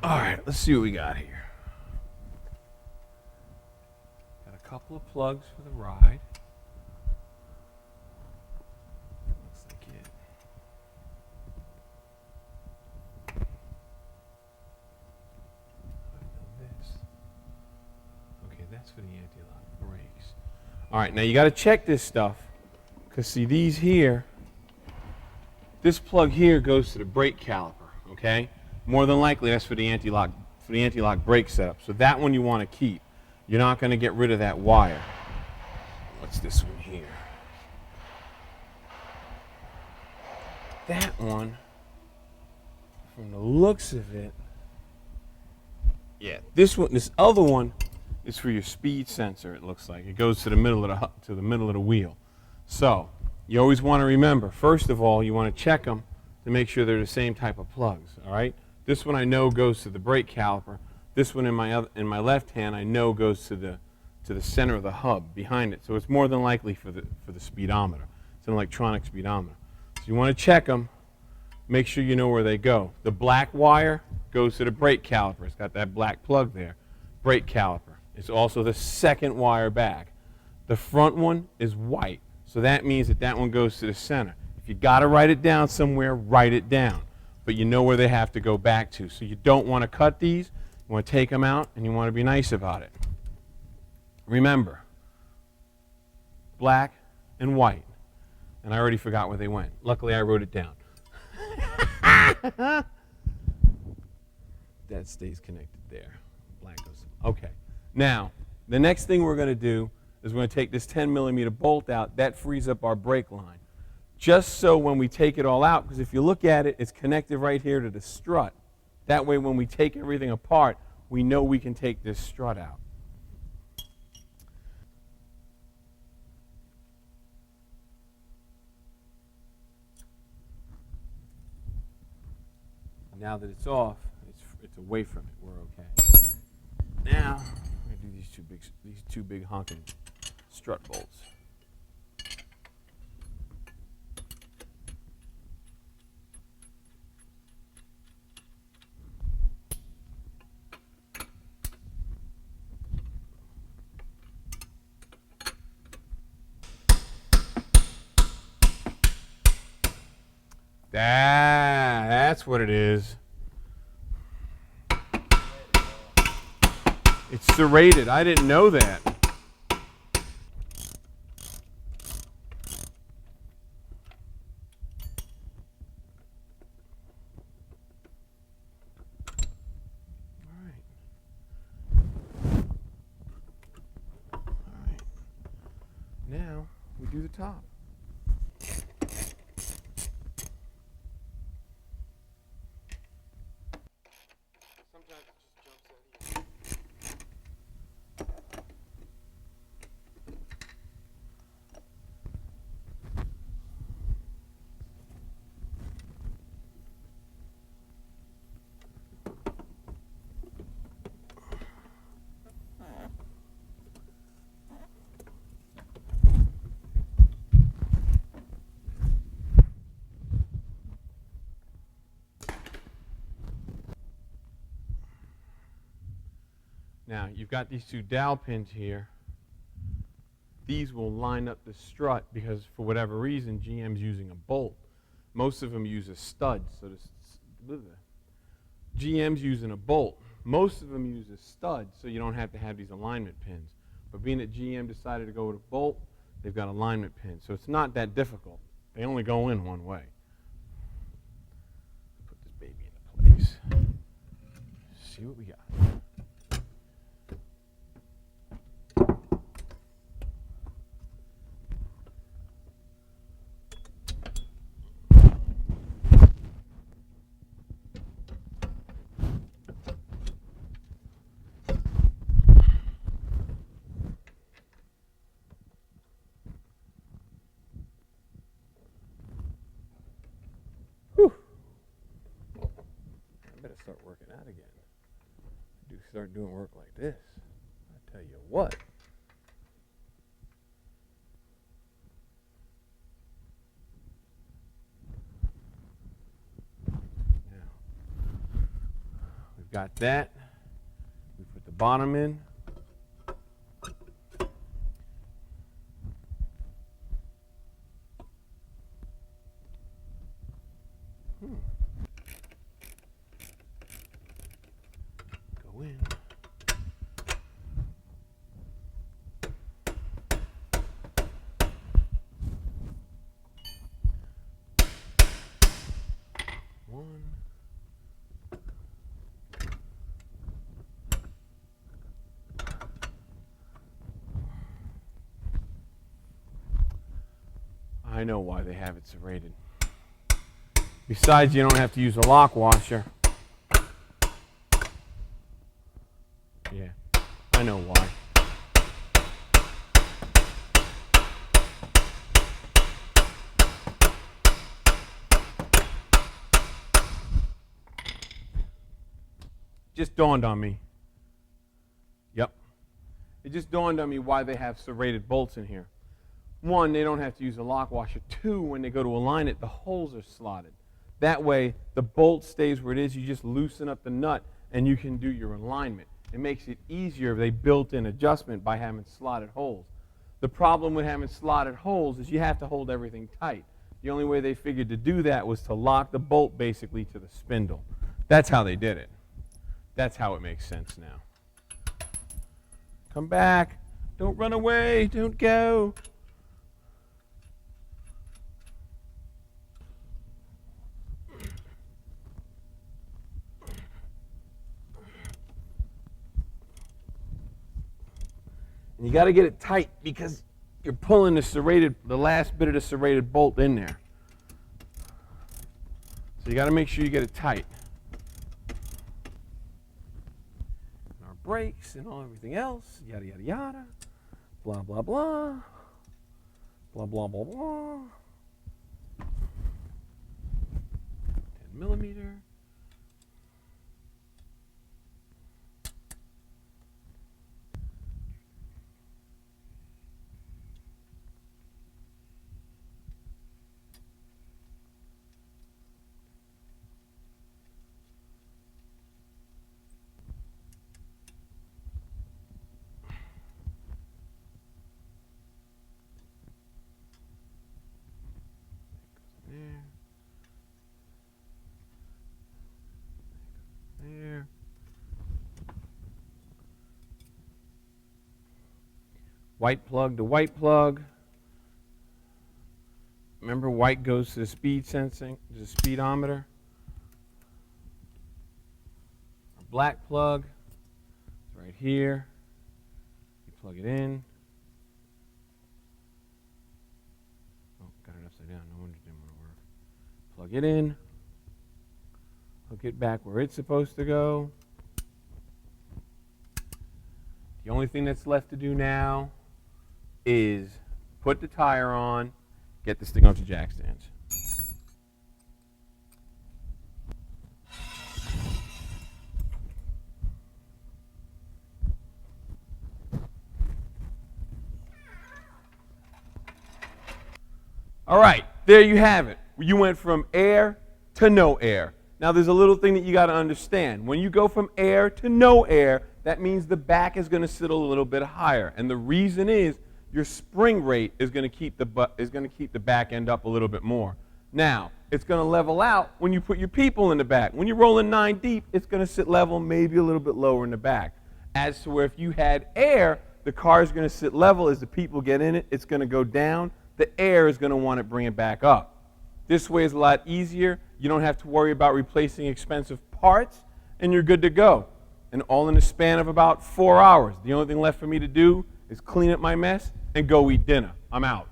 All right, let's see what we got here. Got a couple of plugs for the ride. Looks like it. Okay, that's for the anti-lock brakes. All right, now you got to check this stuff, because see these here, this plug here goes to the brake caliper, okay? More than likely that's for the anti-lock brake setup. So that one you want to keep. You're not going to get rid of that wire. What's this one here? That one, from the looks of it, yeah, this other one is for your speed sensor. It looks like it goes to the middle of the wheel. So you always want to remember, first of all, you want to check them to make sure they're the same type of plugs. All right. This one I know goes to the brake caliper. This one in my left hand I know goes to the center of the hub behind it. So it's more than likely for the speedometer. It's an electronic speedometer. So you want to check them. Make sure you know where they go. The black wire goes to the brake caliper. It's got that black plug there. Brake caliper. It's also the second wire back. The front one is white. So that means that one goes to the center. If you got to write it down somewhere, write it down. But you know where they have to go back to. So you don't want to cut these. You want to take them out, and you want to be nice about it. Remember, black and white. And I already forgot where they went. Luckily, I wrote it down. That stays connected there. Black goes. Okay. Now, the next thing we're going to do is we're going to take this 10mm bolt out. That frees up our brake line. Just so when we take it all out, because if you look at it, it's connected right here to the strut. That way when we take everything apart, we know we can take this strut out. Now that it's off, it's away from it. We're okay. Now, I'm going to do these two big honking strut bolts. That's what it is. It's serrated. I didn't know that. All right. Now we do the top. Now, you've got these two dowel pins here. These will line up the strut because, for whatever reason, GM's using a bolt. Most of them use a stud. So GM's using a bolt. Most of them use a stud, so you don't have to have these alignment pins. But being that GM decided to go with a bolt, they've got alignment pins. So it's not that difficult. They only go in one way. Put this baby into place. See what we got. Start working out again. Start doing work like this. I tell you what. Now, we've got that. We put the bottom in. Go in. One. I know why they have it serrated. Besides, you don't have to use a lock washer. Yeah, I know why. Just dawned on me. Yep. It just dawned on me why they have serrated bolts in here. One, they don't have to use a lock washer. Two, when they go to align it, the holes are slotted. That way, the bolt stays where it is. You just loosen up the nut, and you can do your alignment. It makes it easier if they built in adjustment by having slotted holes. The problem with having slotted holes is you have to hold everything tight. The only way they figured to do that was to lock the bolt basically to the spindle. That's how they did it. That's how it makes sense now. Come back. Don't run away. Don't go. And you got to get it tight because you're pulling the last bit of the serrated bolt in there. So you got to make sure you get it tight. And our brakes and everything else, yada, yada, yada. Blah, blah, blah. Blah, blah, blah, blah. 10 millimeter. There. White plug to white plug. Remember, white goes to the speed sensing, to the speedometer. Our black plug is right here. You plug it in. Oh, got it upside down. No wonder it didn't want to work. Plug it in. Hook it back where it's supposed to go. The only thing that's left to do now is put the tire on, get this thing off the jack stands. All right, there you have it. You went from air to no air. Now, there's a little thing that you got to understand. When you go from air to no air, that means the back is going to sit a little bit higher. And the reason is your spring rate is going to keep the back end up a little bit more. Now, it's going to level out when you put your people in the back. When you're rolling 9 deep, it's going to sit level, maybe a little bit lower in the back. As to where if you had air, the car is going to sit level. As the people get in it, it's going to go down. The air is going to want to bring it back up. This way is a lot easier. You don't have to worry about replacing expensive parts, and you're good to go. And all in the span of about 4 hours. The only thing left for me to do is clean up my mess and go eat dinner. I'm out.